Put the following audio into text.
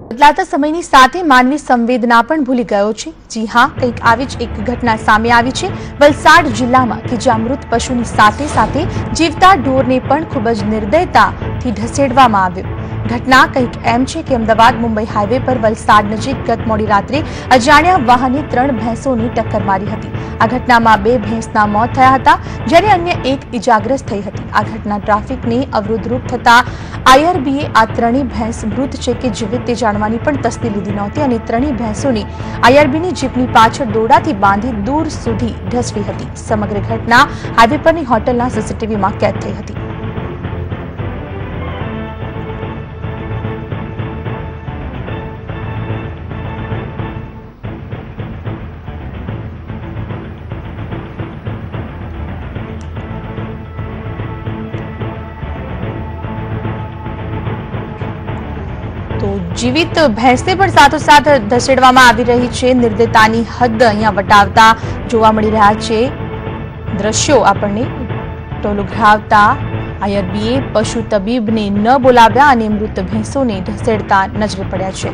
બદલાતા સમયની સાથે માનવી સંવેદના પણ ભૂલી ગયો છે। જી હા, કંઈક આવી જ એક ઘટના સામે આવી છે વલસાડ જિલ્લામાં કે જ્યાં મૃત પશુની સાથે સાથે જીવતા ઢોરને પણ ખૂબ જ નિર્દયતાથી ઢસેડવામાં આવ્યો। ઘટના કંઈક એમ છે કે અમદાવાદ મુંબઈ હાઈવે પર વલસાડ નજીક ગત મોડી રાત્રે અજાણ્યા વાહને 3 ભેંસોની ટક્કર મારી હતી। આ ઘટનામાં 2 ભેંસના મોત થયા હતા જ્યારે અન્ય 1 ઇજાગ્રસ્ત થઈ હતી। આ ઘટના ટ્રાફિકને અવરોધરૂપ થતા આઈઆરબીએ આ 3 ભેંસ મૃત છે કે જીવિત તે જાણવાની પણ તસ્દી લીધી નહોતી અને 3 ભેંસોની આઈઆરબીની જીપની પાછળ દોરડાથી બાંધી દૂર સુધી ઢસડી હતી। સમગ્ર ઘટના હાઈવે પરની હોટલના સીસીટીવીમાં કેદ થઈ હતી। तो जीवित भैंसने पण साथोसाथ धसेडवामां आवी रही छे। निर्दयतानी हद अहींया वटावता जोवा मळी रह्या छे। दृश्यो आपणने टोलू घावता आईआरबीए पशु तबीबने न बोलाव्या अने मृत भैंसोने ढसेडता नजरे पड्या छे।